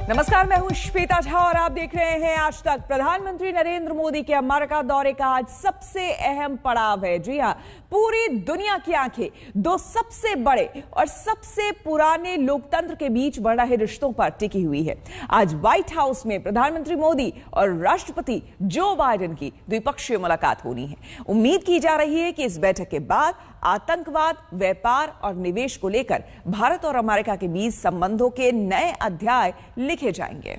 नमस्कार, मैं हूं श्वेता झा और आप देख रहे हैं आज तक। प्रधानमंत्री नरेंद्र मोदी के अमेरिका दौरे का आज सबसे अहम पड़ाव है। जी हां, पूरी दुनिया की आंखें दो सबसे बड़े और सबसे पुराने लोकतंत्र के बीच बढ़ रहे रिश्तों पर टिकी हुई है। आज व्हाइट हाउस में प्रधानमंत्री मोदी और राष्ट्रपति जो बाइडेन की द्विपक्षीय मुलाकात होनी है। उम्मीद की जा रही है कि इस बैठक के बाद आतंकवाद, व्यापार और निवेश को लेकर भारत और अमेरिका के बीच संबंधों के नए अध्याय लिखे जाएंगे।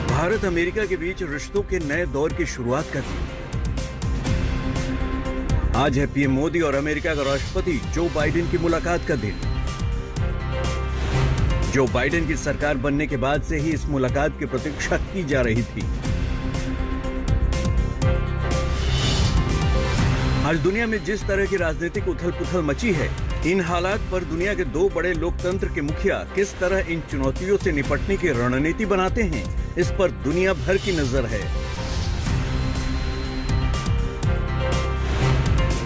भारत अमेरिका के बीच रिश्तों के नए दौर की शुरुआत कर दी। आज है पीएम मोदी और अमेरिका का राष्ट्रपति जो बाइडेन की मुलाकात का दिन। जो बाइडेन की सरकार बनने के बाद से ही इस मुलाकात की प्रतीक्षा की जा रही थी। आज दुनिया में जिस तरह की राजनीतिक उथल-पुथल मची है, इन हालात पर दुनिया के दो बड़े लोकतंत्र के मुखिया किस तरह इन चुनौतियों से निपटने की रणनीति बनाते हैं, इस पर दुनिया भर की नजर है।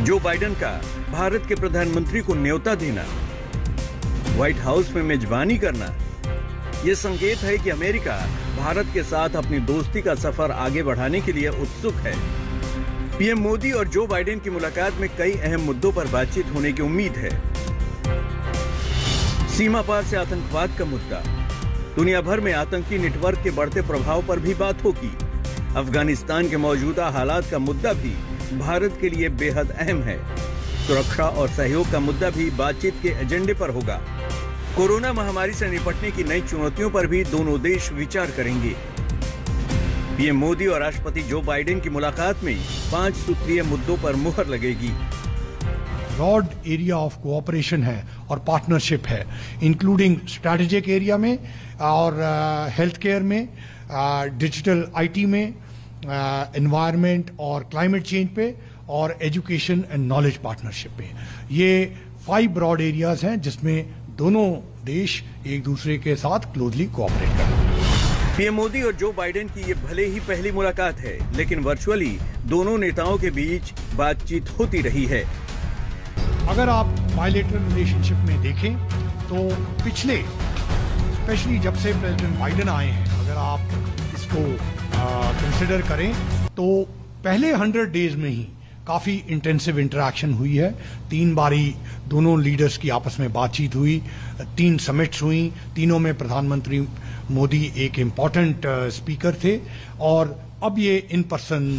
जो बाइडेन का भारत के प्रधानमंत्री को न्योता देना, व्हाइट हाउस में मेजबानी करना, यह संकेत है कि अमेरिका भारत के साथ अपनी दोस्ती का सफर आगे बढ़ाने के लिए उत्सुक है। पीएम मोदी और जो बाइडेन की मुलाकात में कई अहम मुद्दों पर बातचीत होने की उम्मीद है। सीमा पार से आतंकवाद का मुद्दा, दुनिया भर में आतंकी नेटवर्क के बढ़ते प्रभाव पर भी बात होगी। अफगानिस्तान के मौजूदा हालात का मुद्दा भी भारत के लिए बेहद अहम है। सुरक्षा और सहयोग का मुद्दा भी बातचीत के एजेंडे पर होगा। कोरोना महामारी से निपटने की नई चुनौतियों पर भी दोनों देश विचार करेंगे। पीएम मोदी और राष्ट्रपति जो बाइडेन की मुलाकात में 5 सूत्रीय मुद्दों पर मुहर लगेगी। ब्रॉड एरिया ऑफ कोऑपरेशन है और पार्टनरशिप है, इंक्लूडिंग स्ट्रैटेजिक एरिया में और हेल्थ केयर में, डिजिटल आईटी में, एनवायरनमेंट और क्लाइमेट चेंज पे, और एजुकेशन एंड नॉलेज पार्टनरशिप पे। ये 5 ब्रॉड एरियाज हैं जिसमें दोनों देश एक दूसरे के साथ क्लोजली कोऑपरेट करें। पीएम मोदी और जो बाइडेन की ये भले ही पहली मुलाकात है, लेकिन वर्चुअली दोनों नेताओं के बीच बातचीत होती रही है। अगर आप बायलैटरल रिलेशनशिप में देखें तो पिछले, स्पेशली जब से प्रेसिडेंट बाइडेन आए हैं, अगर आप इसको कंसिडर करें तो पहले 100 डेज में ही काफी इंटेंसिव इंटरेक्शन हुई है। 3 बारी दोनों लीडर्स की आपस में बातचीत हुई, 3 समिट्स हुई, तीनों में प्रधानमंत्री मोदी एक इम्पॉर्टेंट स्पीकर थे और अब ये इन पर्सन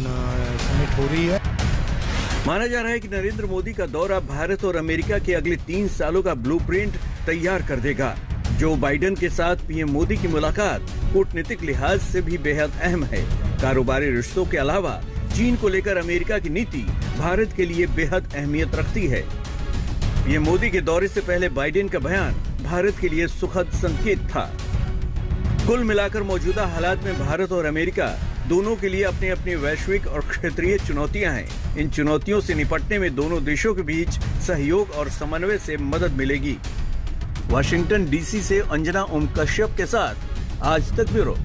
समिट हो रही है। माना जा रहा है कि नरेंद्र मोदी का दौरा भारत और अमेरिका के अगले 3 सालों का ब्लूप्रिंट तैयार कर देगा। जो बाइडेन के साथ पीएम मोदी की मुलाकात कूटनीतिक लिहाज से भी बेहद अहम है। कारोबारी रिश्तों के अलावा चीन को लेकर अमेरिका की नीति भारत के लिए बेहद अहमियत रखती है। पीएम मोदी के दौरे से पहले बाइडेन का बयान भारत के लिए सुखद संकेत था। कुल मिलाकर मौजूदा हालात में भारत और अमेरिका दोनों के लिए अपनी अपनी वैश्विक और क्षेत्रीय चुनौतियां हैं। इन चुनौतियों से निपटने में दोनों देशों के बीच सहयोग और समन्वय से मदद मिलेगी। वाशिंगटन डीसी से अंजना ओम कश्यप के साथ आज तक ब्यूरो।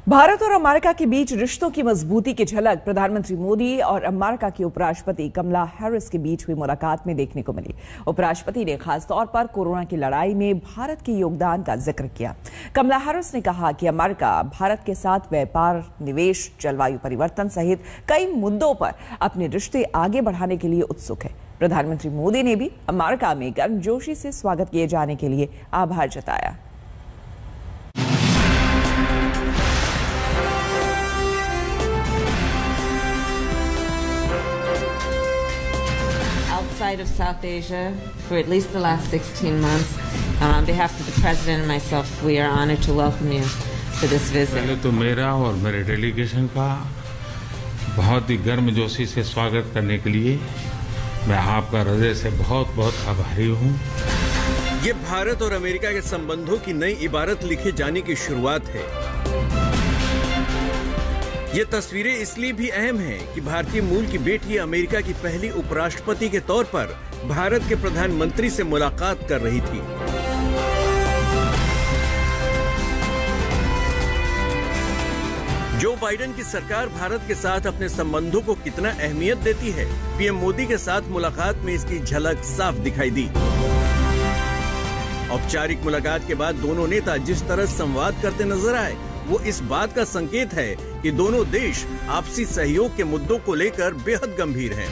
भारत और अमेरिका के बीच रिश्तों की मजबूती की झलक प्रधानमंत्री मोदी और अमेरिका की उपराष्ट्रपति कमला हैरिस के बीच हुई मुलाकात में देखने को मिली। उपराष्ट्रपति ने खासतौर पर कोरोना की लड़ाई में भारत के योगदान का जिक्र किया। कमला हैरिस ने कहा कि अमेरिका भारत के साथ व्यापार, निवेश, जलवायु परिवर्तन सहित कई मुद्दों पर अपने रिश्ते आगे बढ़ाने के लिए उत्सुक है। प्रधानमंत्री मोदी ने भी अमेरिका में गर्मजोशी से स्वागत किए जाने के लिए आभार जताया। Outside of South Asia for at least the last 16 months. On behalf of the President and myself, we are honored to welcome you for this visit. पहले तो मेरा और मेरे डेलीगेशन का बहुत ही गर्मजोशी से स्वागत करने के लिए मैं आपका हृदय से बहुत बहुत आभारी हूँ। ये भारत और अमेरिका के संबंधों की नई इबारत लिखे जाने की शुरुआत है। ये तस्वीरें इसलिए भी अहम हैं कि भारतीय मूल की बेटी अमेरिका की पहली उपराष्ट्रपति के तौर पर भारत के प्रधानमंत्री से मुलाकात कर रही थी। जो बाइडेन की सरकार भारत के साथ अपने संबंधों को कितना अहमियत देती है, पीएम मोदी के साथ मुलाकात में इसकी झलक साफ दिखाई दी। औपचारिक मुलाकात के बाद दोनों नेता जिस तरह संवाद करते नजर आए, वो इस बात का संकेत है कि दोनों देश आपसी सहयोग के मुद्दों को लेकर बेहद गंभीर हैं।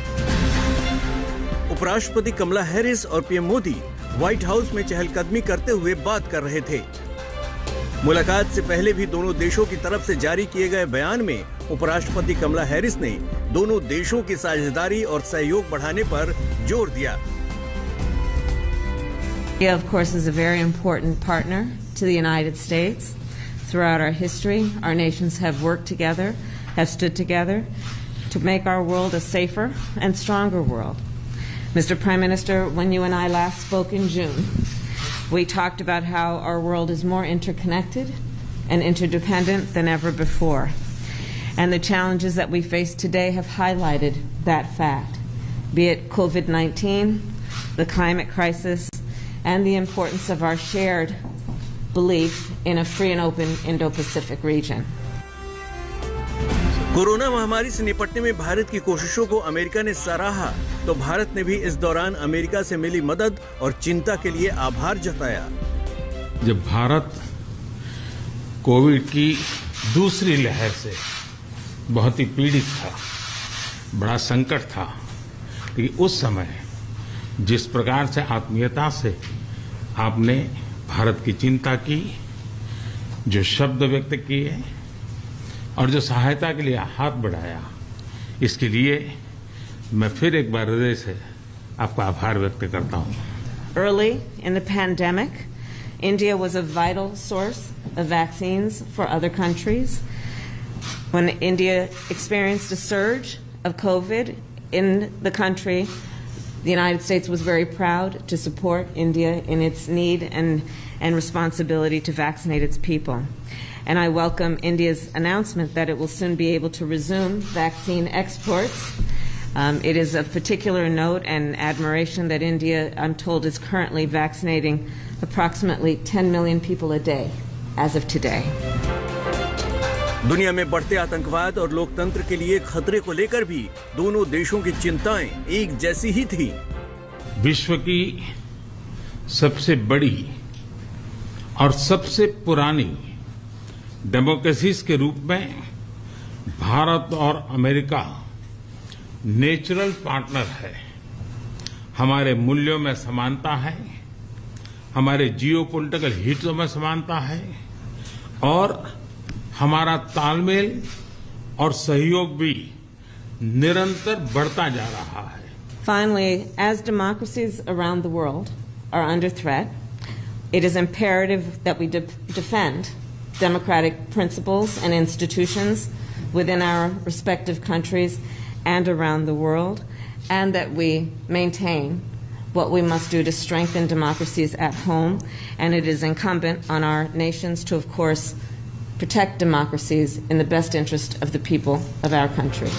उपराष्ट्रपति कमला हैरिस और पीएम मोदी व्हाइट हाउस में चहलकदमी करते हुए बात कर रहे थे। मुलाकात से पहले भी दोनों देशों की तरफ से जारी किए गए बयान में उपराष्ट्रपति कमला हैरिस ने दोनों देशों की साझेदारी और सहयोग बढ़ाने पर जोर दिया। India, of course, is a very important partner to the United States. Throughout our history, our nations have worked together, have stood together to make our world a safer and stronger world. Mr. Prime Minister, when you and I last spoke in June, we talked about how our world is more interconnected and interdependent than ever before. And the challenges that we face today have highlighted that fact, be it COVID-19, the climate crisis, and the importance of our shared belief in a free and open Indo-Pacific region. Corona महामारी से निपटने में भारत की कोशिशों को America ने सराहा, तो भारत ने भी इस दौरान अमेरिका से मिली मदद और चिंता के लिए आभार जताया। जब भारत कोविड की दूसरी लहर से बहुत ही पीड़ित था, बड़ा संकट था, कि उस समय जिस प्रकार से आत्मीयता से आपने भारत की चिंता की, जो शब्द व्यक्त किए और जो सहायता के लिए हाथ बढ़ाया, इसके लिए मैं फिर एक बार हृदय से आपका आभार व्यक्त करता हूं। Early in the pandemic, India was a vital source of vaccines for other countries. When India experienced a surge of COVID in the country, the United States was very proud to support India in its need and responsibility to vaccinate its people. And I welcome India's announcement that it will soon be able to resume vaccine exports. It is of particular note and admiration that India, I'm told, is currently vaccinating approximately 10 million people a day as of today. दुनिया में बढ़ते आतंकवाद और लोकतंत्र के लिए खतरे को लेकर भी दोनों देशों की चिंताएं एक जैसी ही थी। विश्व की सबसे बड़ी और सबसे पुरानी डेमोक्रेसीज के रूप में भारत और अमेरिका नेचुरल पार्टनर है। हमारे मूल्यों में समानता है, हमारे जियोपॉलिटिकल हितों में समानता है और हमारा तालमेल और सहयोग भी निरंतर बढ़ता जा रहा है। Finally, as democracies around the world are under threat, it is imperative that we defend democratic principles and institutions within our respective countries and around the world, and that we maintain what we must do to strengthen democracies at home. And it is incumbent on our nations to, of course, protect democracies in the best interest of the people of our countries.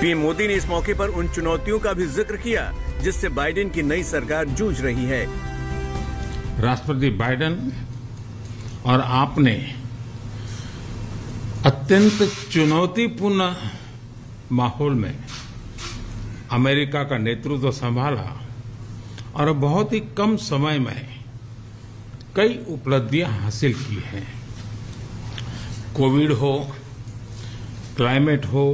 PM Modi ने इस मौके पर उन चुनौतियों का भी जिक्र किया जिससे बाइडेन की नई सरकार जूझ रही है। राष्ट्रपति बाइडेन और आपने अत्यंत चुनौतीपूर्ण माहौल में अमेरिका का नेतृत्व संभाला और बहुत ही कम समय में कई उपलब्धियां हासिल की हैं। कोविड हो, क्लाइमेट हो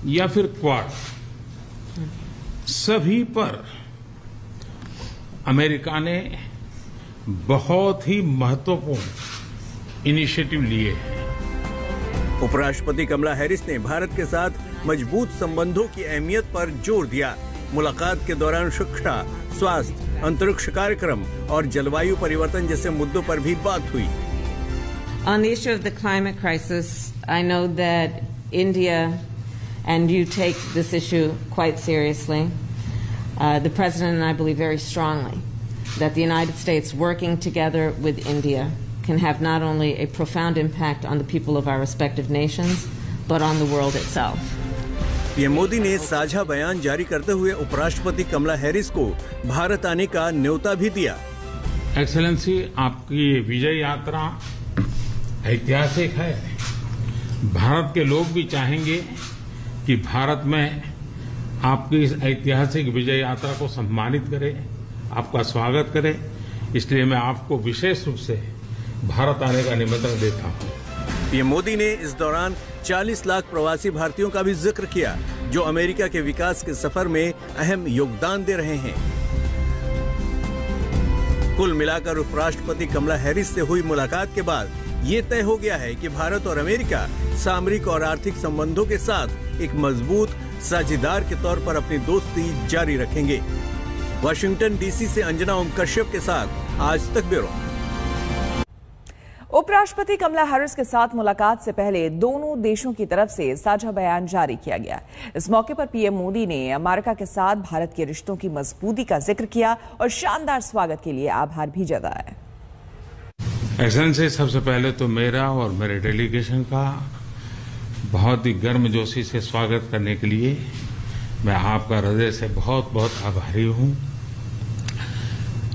या फिर क्वाड, सभी पर अमेरिका ने बहुत ही महत्वपूर्ण इनिशिएटिव लिए हैं। उपराष्ट्रपति कमला हैरिस ने भारत के साथ मजबूत संबंधों की अहमियत पर जोर दिया। मुलाकात के दौरान शिक्षा, स्वास्थ्य, अंतरिक्ष कार्यक्रम और जलवायु परिवर्तन जैसे मुद्दों पर भी बात हुई। On the issue of the climate crisis, I know that India and you take this issue quite seriously. The President and I believe very strongly that the United States working together with India can have not only a profound impact on the people of our respective nations, but on the world itself. PM Modi ने साझा बयान जारी करते हुए उपराष्ट्रपति कमला Harris को भारत आने का न्योता भी दिया। एक्सेलेंसी, आपकी विजय यात्रा ऐतिहासिक है भारत के लोग भी चाहेंगे कि भारत में आपकी इस ऐतिहासिक विजय यात्रा को सम्मानित करें, आपका स्वागत करें। इसलिए मैं आपको विशेष रूप से भारत आने का निमंत्रण देता हूं। पीएम मोदी ने इस दौरान 40 लाख प्रवासी भारतीयों का भी जिक्र किया, जो अमेरिका के विकास के सफर में अहम योगदान दे रहे हैं। कुल मिलाकर उपराष्ट्रपति कमला हैरिस से हुई मुलाकात के बाद ये तय हो गया है कि भारत और अमेरिका सामरिक और आर्थिक संबंधों के साथ एक मजबूत साझेदार के तौर पर अपनी दोस्ती जारी रखेंगे। वाशिंगटन डीसी से अंजना ओम कश्यप के साथ आज तक ब्यूरो। उपराष्ट्रपति कमला हैरिस के साथ मुलाकात से पहले दोनों देशों की तरफ से साझा बयान जारी किया गया। इस मौके पर पीएम मोदी ने अमेरिका के साथ भारत के रिश्तों की मजबूती का जिक्र किया और शानदार स्वागत के लिए आभार भी जताया। एक्सेलेंसी, सबसे पहले तो मेरा और मेरे डेलीगेशन का बहुत ही गर्मजोशी से स्वागत करने के लिए मैं आपका हृदय से बहुत बहुत आभारी हूं।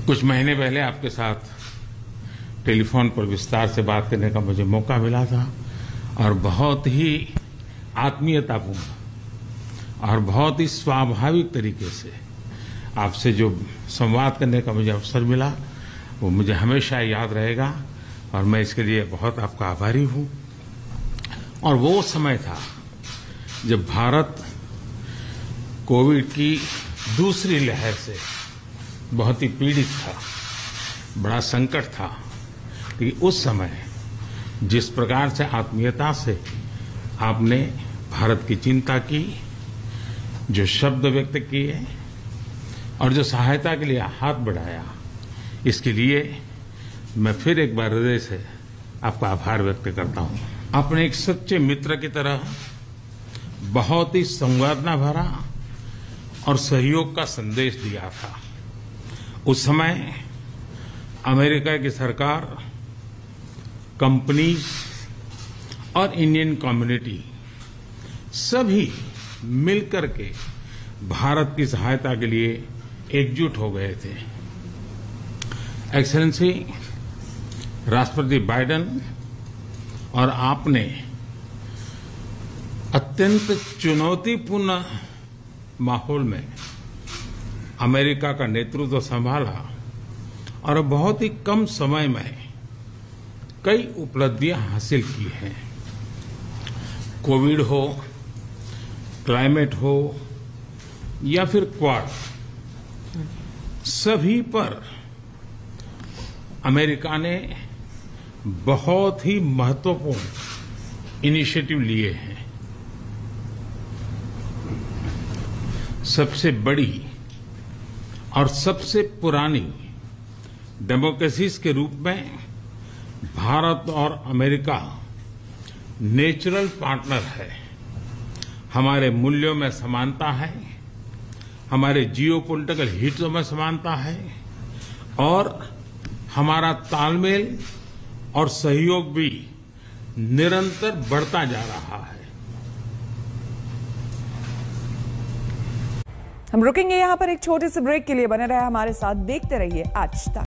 कुछ महीने पहले आपके साथ टेलीफोन पर विस्तार से बात करने का मुझे मौका मिला था और बहुत ही आत्मीयतापूर्ण और बहुत ही स्वाभाविक तरीके से आपसे जो संवाद करने का मुझे अवसर मिला वो मुझे हमेशा याद रहेगा और मैं इसके लिए बहुत आपका आभारी हूं। और वो समय था जब भारत कोविड की दूसरी लहर से बहुत ही पीड़ित था, बड़ा संकट था। लेकिन उस समय जिस प्रकार से आत्मीयता से आपने भारत की चिंता की, जो शब्द व्यक्त किए और जो सहायता के लिए हाथ बढ़ाया, इसके लिए मैं फिर एक बार हृदय से आपका आभार व्यक्त करता हूं। आपने एक सच्चे मित्र की तरह बहुत ही संवेदना भरा और सहयोग का संदेश दिया था। उस समय अमेरिका की सरकार, कंपनीज और इंडियन कम्युनिटी सभी मिलकर के भारत की सहायता के लिए एकजुट हो गए थे। एक्सेलेंसी, राष्ट्रपति बाइडेन और आपने अत्यंत चुनौतीपूर्ण माहौल में अमेरिका का नेतृत्व संभाला और बहुत ही कम समय में कई उपलब्धियां हासिल की हैं। कोविड हो, क्लाइमेट हो या फिर क्वाड, सभी पर अमेरिका ने बहुत ही महत्वपूर्ण इनिशिएटिव लिए हैं। सबसे बड़ी और सबसे पुरानी डेमोक्रेसीज के रूप में भारत और अमेरिका नेचुरल पार्टनर है। हमारे मूल्यों में समानता है, हमारे जियोपॉलिटिकल हितों में समानता है और हमारा तालमेल और सहयोग भी निरंतर बढ़ता जा रहा है। हम रुकेंगे यहां पर एक छोटे से ब्रेक के लिए। बने रहे हमारे साथ, देखते रहिए आज तक।